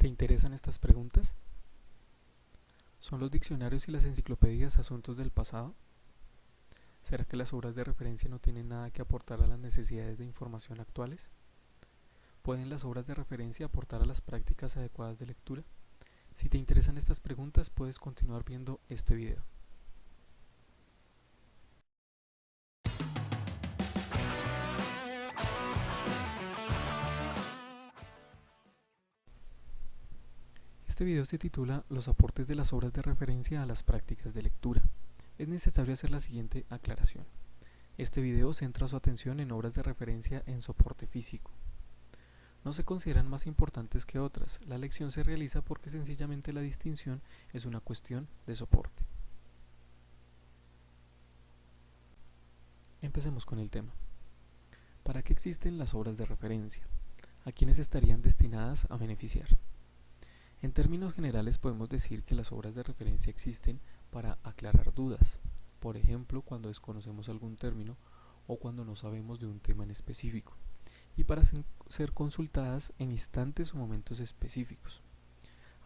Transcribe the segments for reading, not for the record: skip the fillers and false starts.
¿Te interesan estas preguntas? ¿Son los diccionarios y las enciclopedias asuntos del pasado? ¿Será que las obras de referencia no tienen nada que aportar a las necesidades de información actuales? ¿Pueden las obras de referencia aportar a las prácticas adecuadas de lectura? Si te interesan estas preguntas, puedes continuar viendo este video. Este video se titula Los aportes de las obras de referencia a las prácticas de lectura. Es necesario hacer la siguiente aclaración. Este video centra su atención en obras de referencia en soporte físico. No se consideran más importantes que otras. La elección se realiza porque sencillamente la distinción es una cuestión de soporte. Empecemos con el tema. ¿Para qué existen las obras de referencia? ¿A quiénes estarían destinadas a beneficiar? En términos generales podemos decir que las obras de referencia existen para aclarar dudas, por ejemplo cuando desconocemos algún término o cuando no sabemos de un tema en específico, y para ser consultadas en instantes o momentos específicos.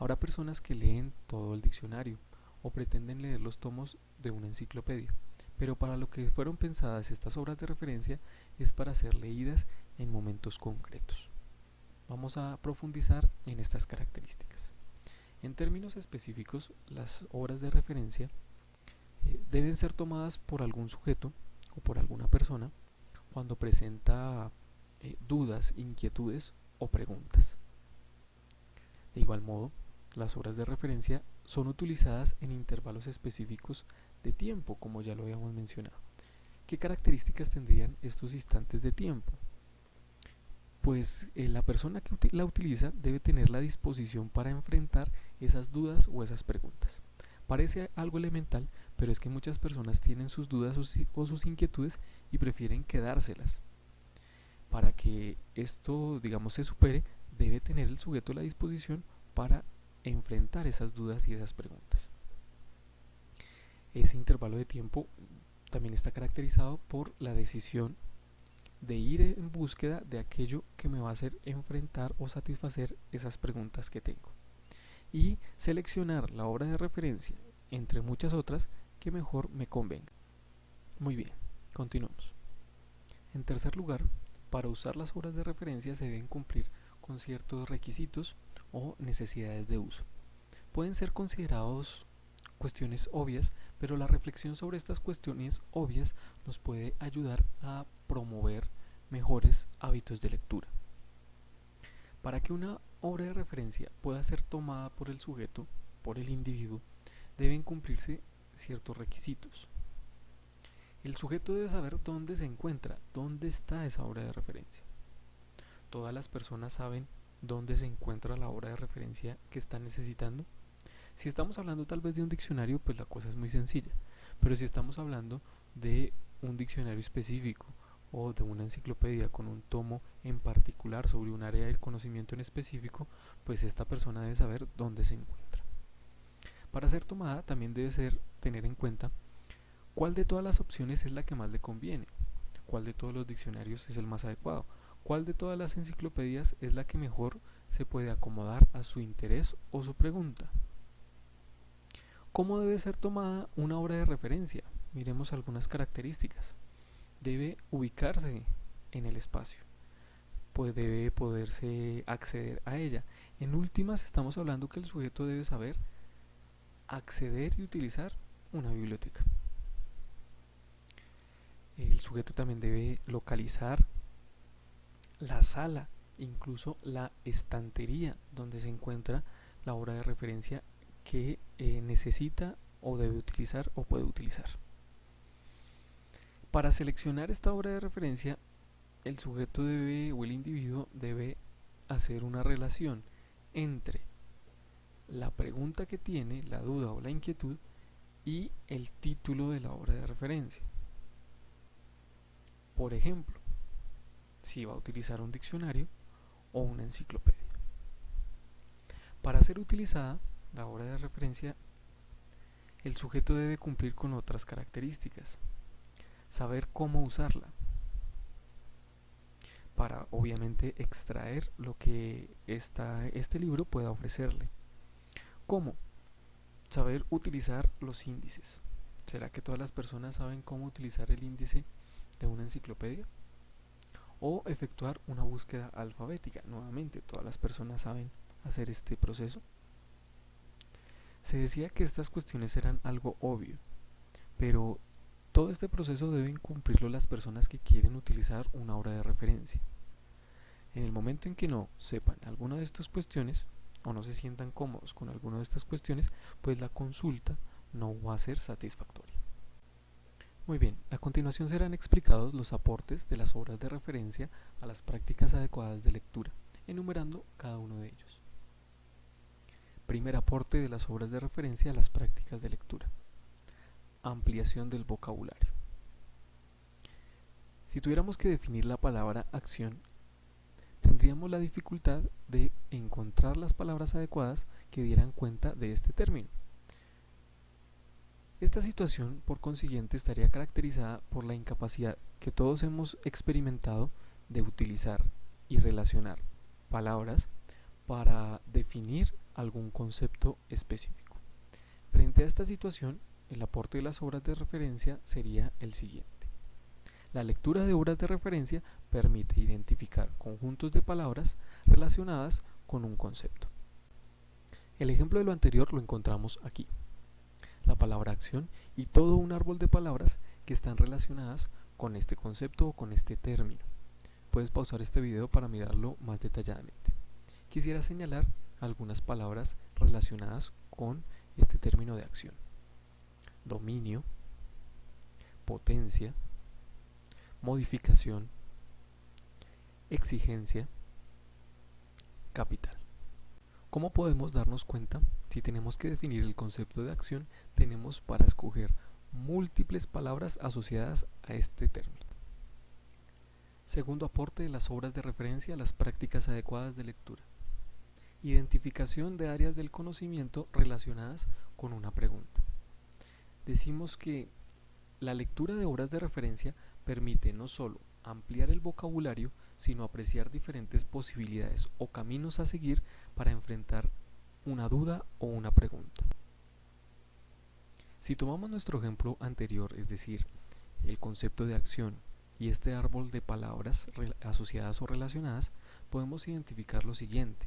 Habrá personas que leen todo el diccionario o pretenden leer los tomos de una enciclopedia, pero para lo que fueron pensadas estas obras de referencia es para ser leídas en momentos concretos. Vamos a profundizar en estas características. En términos específicos, las obras de referencia deben ser tomadas por algún sujeto o por alguna persona cuando presenta dudas, inquietudes o preguntas. De igual modo, las obras de referencia son utilizadas en intervalos específicos de tiempo, como ya lo habíamos mencionado. ¿Qué características tendrían estos instantes de tiempo? Pues la persona que la utiliza debe tener la disposición para enfrentar esas dudas o esas preguntas. Parece algo elemental, pero es que muchas personas tienen sus dudas o sus inquietudes y prefieren quedárselas. Para que esto, digamos, se supere, debe tener el sujeto la disposición para enfrentar esas dudas y esas preguntas. Ese intervalo de tiempo también está caracterizado por la decisión de ir en búsqueda de aquello que me va a hacer enfrentar o satisfacer esas preguntas que tengo. Y seleccionar la obra de referencia, entre muchas otras, que mejor me convenga. Muy bien, continuamos. En tercer lugar, para usar las obras de referencia se deben cumplir con ciertos requisitos o necesidades de uso. Pueden ser considerados cuestiones obvias, pero la reflexión sobre estas cuestiones obvias nos puede ayudar a promover mejores hábitos de lectura. Para que una obra de referencia pueda ser tomada por el sujeto, por el individuo, deben cumplirse ciertos requisitos. El sujeto debe saber dónde se encuentra, dónde está esa obra de referencia. ¿Todas las personas saben dónde se encuentra la obra de referencia que están necesitando? Si estamos hablando tal vez de un diccionario, pues la cosa es muy sencilla. Pero si estamos hablando de un diccionario específico o de una enciclopedia con un tomo en particular sobre un área del conocimiento en específico, pues esta persona debe saber dónde se encuentra. Para ser tomada también debe tener en cuenta cuál de todas las opciones es la que más le conviene, cuál de todos los diccionarios es el más adecuado, cuál de todas las enciclopedias es la que mejor se puede acomodar a su interés o su pregunta. ¿Cómo debe ser tomada una obra de referencia? Miremos algunas características. Debe ubicarse en el espacio, pues debe poderse acceder a ella. En últimas, estamos hablando que el sujeto debe saber acceder y utilizar una biblioteca. El sujeto también debe localizar la sala, incluso la estantería donde se encuentra la obra de referencia que necesita o debe utilizar o puede utilizar. Para seleccionar esta obra de referencia, el sujeto debe o el individuo debe hacer una relación entre la pregunta que tiene, la duda o la inquietud, y el título de la obra de referencia. Por ejemplo, si va a utilizar un diccionario o una enciclopedia. Para ser utilizada la obra de referencia, el sujeto debe cumplir con otras características. Saber cómo usarla. para obviamente extraer lo que este libro pueda ofrecerle. ¿Cómo? Saber utilizar los índices. ¿Será que todas las personas saben cómo utilizar el índice de una enciclopedia? O efectuar una búsqueda alfabética. Nuevamente, todas las personas saben hacer este proceso. Se decía que estas cuestiones eran algo obvio, pero todo este proceso deben cumplirlo las personas que quieren utilizar una obra de referencia. En el momento en que no sepan alguna de estas cuestiones o no se sientan cómodos con alguna de estas cuestiones, pues la consulta no va a ser satisfactoria. Muy bien, a continuación serán explicados los aportes de las obras de referencia a las prácticas adecuadas de lectura, enumerando cada uno de ellos. Primer aporte de las obras de referencia a las prácticas de lectura. Ampliación del vocabulario. Si tuviéramos que definir la palabra acción, tendríamos la dificultad de encontrar las palabras adecuadas que dieran cuenta de este término. Esta situación, por consiguiente, estaría caracterizada por la incapacidad que todos hemos experimentado de utilizar y relacionar palabras para definir algún concepto específico. Frente a esta situación, el aporte de las obras de referencia sería el siguiente. La lectura de obras de referencia permite identificar conjuntos de palabras relacionadas con un concepto. El ejemplo de lo anterior lo encontramos aquí. La palabra acción y todo un árbol de palabras que están relacionadas con este concepto o con este término. Puedes pausar este video para mirarlo más detalladamente. Quisiera señalar algunas palabras relacionadas con este término de acción. Dominio, potencia, modificación, exigencia, capital. ¿Cómo podemos darnos cuenta? Si tenemos que definir el concepto de acción, tenemos para escoger múltiples palabras asociadas a este término. Segundo aporte de las obras de referencia a las prácticas adecuadas de lectura. Identificación de áreas del conocimiento relacionadas con una pregunta. Decimos que la lectura de obras de referencia permite no solo ampliar el vocabulario, sino apreciar diferentes posibilidades o caminos a seguir para enfrentar una duda o una pregunta. Si tomamos nuestro ejemplo anterior, es decir, el concepto de acción y este árbol de palabras asociadas o relacionadas, podemos identificar lo siguiente.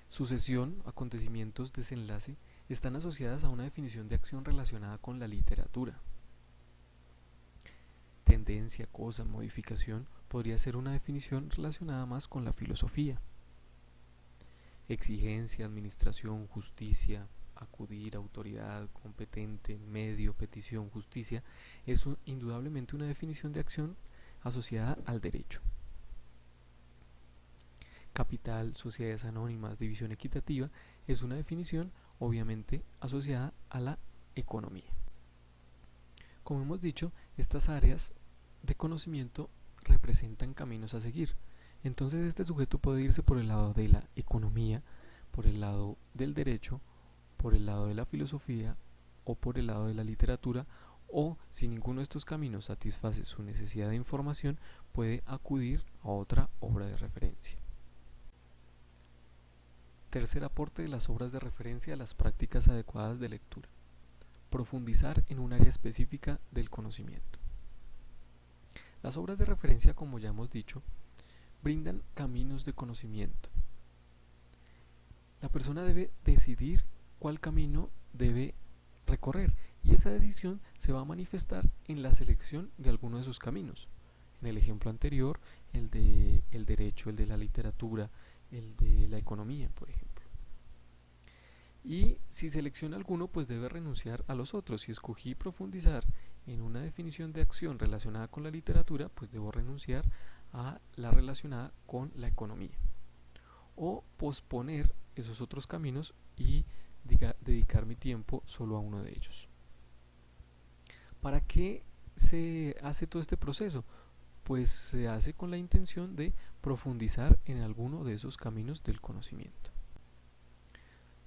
Sucesión, acontecimientos, desenlace están asociadas a una definición de acción relacionada con la literatura. Tendencia, cosa, modificación podría ser una definición relacionada más con la filosofía. Exigencia, administración, justicia, acudir, autoridad, competente, medio, petición, justicia es indudablemente una definición de acción asociada al derecho. Capital, sociedades anónimas, división equitativa es una definición obviamente asociada a la economía. Como hemos dicho, estas áreas de conocimiento representan caminos a seguir. Entonces este sujeto puede irse por el lado de la economía, por el lado del derecho, por el lado de la filosofía o por el lado de la literatura, o si ninguno de estos caminos satisface su necesidad de información, puede acudir a otra obra de referencia. Tercer aporte de las obras de referencia a las prácticas adecuadas de lectura. Profundizar en un área específica del conocimiento. Las obras de referencia, como ya hemos dicho, brindan caminos de conocimiento. La persona debe decidir cuál camino debe recorrer y esa decisión se va a manifestar en la selección de alguno de sus caminos. En el ejemplo anterior, el del derecho, el de la literatura, el de la economía, por ejemplo. Y si selecciona alguno, pues debe renunciar a los otros. Si escogí profundizar en una definición de acción relacionada con la literatura, pues debo renunciar a la relacionada con la economía. O posponer esos otros caminos y dedicar mi tiempo solo a uno de ellos. ¿Para qué se hace todo este proceso? Pues se hace con la intención de profundizar en alguno de esos caminos del conocimiento.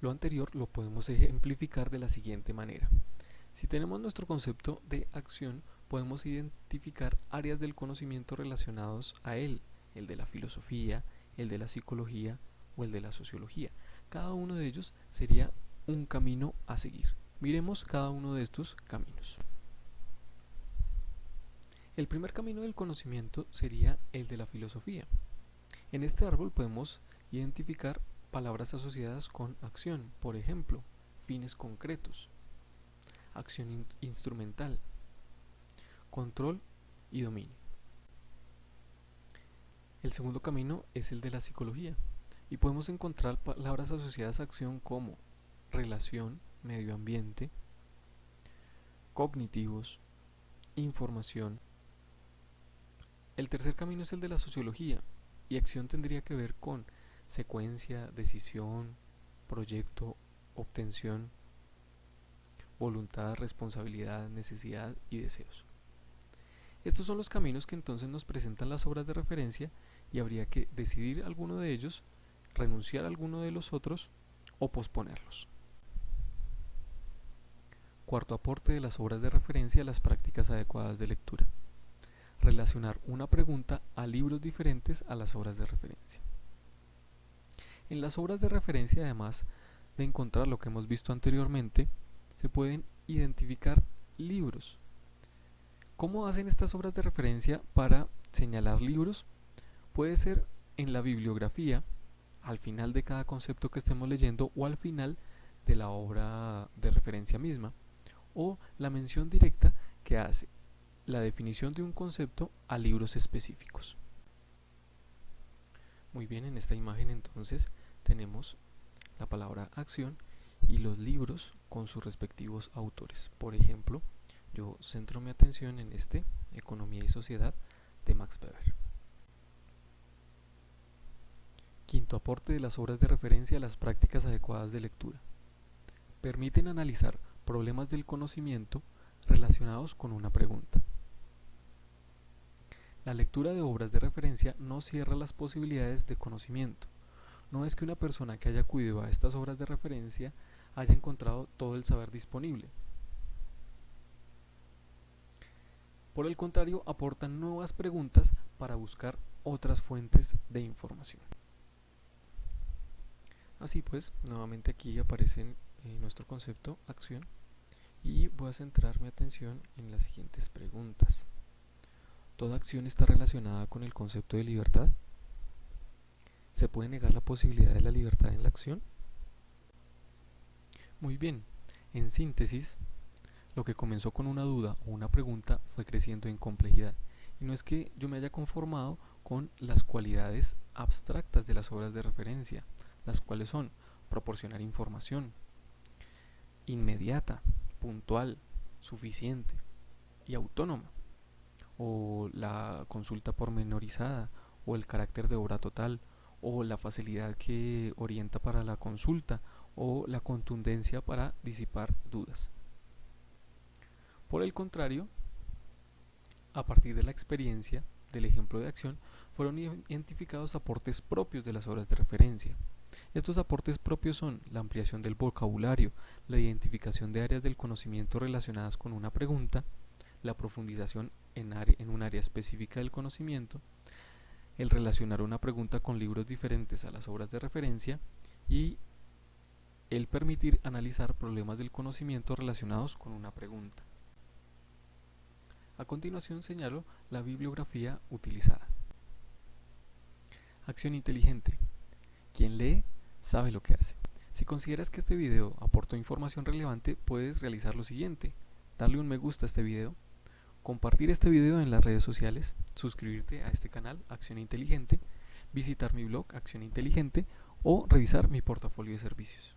Lo anterior lo podemos ejemplificar de la siguiente manera. Si tenemos nuestro concepto de acción, podemos identificar áreas del conocimiento relacionados a él, el de la filosofía, el de la psicología o el de la sociología. Cada uno de ellos sería un camino a seguir. Miremos cada uno de estos caminos. El primer camino del conocimiento sería el de la filosofía. En este árbol podemos identificar palabras asociadas con acción, por ejemplo, fines concretos, acción instrumental, control y dominio. El segundo camino es el de la psicología y podemos encontrar palabras asociadas a acción como relación, medio ambiente, cognitivos, información. El tercer camino es el de la sociología y acción tendría que ver con secuencia, decisión, proyecto, obtención, voluntad, responsabilidad, necesidad y deseos. Estos son los caminos que entonces nos presentan las obras de referencia y habría que decidir alguno de ellos, renunciar a alguno de los otros o posponerlos. Cuarto aporte de las obras de referencia a las prácticas adecuadas de lectura. Relacionar una pregunta a libros diferentes a las obras de referencia. En las obras de referencia, además de encontrar lo que hemos visto anteriormente, se pueden identificar libros. ¿Cómo hacen estas obras de referencia para señalar libros? Puede ser en la bibliografía, al final de cada concepto que estemos leyendo o al final de la obra de referencia misma, o la mención directa que hace la definición de un concepto a libros específicos. Muy bien, en esta imagen entonces tenemos la palabra acción y los libros con sus respectivos autores. Por ejemplo, yo centro mi atención en este, Economía y Sociedad, de Max Weber. Quinto aporte de las obras de referencia a las prácticas adecuadas de lectura. Permiten analizar problemas del conocimiento relacionados con una pregunta. La lectura de obras de referencia no cierra las posibilidades de conocimiento. No es que una persona que haya acudido a estas obras de referencia haya encontrado todo el saber disponible. Por el contrario, aportan nuevas preguntas para buscar otras fuentes de información. Así pues, nuevamente aquí aparece nuestro concepto acción y voy a centrar mi atención en las siguientes preguntas. ¿Toda acción está relacionada con el concepto de libertad? ¿Se puede negar la posibilidad de la libertad en la acción? Muy bien, en síntesis, lo que comenzó con una duda o una pregunta fue creciendo en complejidad. Y no es que yo me haya conformado con las cualidades abstractas de las obras de referencia, las cuales son proporcionar información inmediata, puntual, suficiente y autónoma, o la consulta pormenorizada, o el carácter de obra total, o la facilidad que orienta para la consulta, o la contundencia para disipar dudas. Por el contrario, a partir de la experiencia del ejemplo de acción, fueron identificados aportes propios de las obras de referencia. Estos aportes propios son la ampliación del vocabulario, la identificación de áreas del conocimiento relacionadas con una pregunta, la profundización en un área específica del conocimiento, el relacionar una pregunta con libros diferentes a las obras de referencia y el permitir analizar problemas del conocimiento relacionados con una pregunta. A continuación señalo la bibliografía utilizada. Acción inteligente. Quien lee sabe lo que hace. Si consideras que este video aportó información relevante, puedes realizar lo siguiente: darle un me gusta a este video, compartir este video en las redes sociales, suscribirte a este canal Acción Inteligente, visitar mi blog Acción Inteligente o revisar mi portafolio de servicios.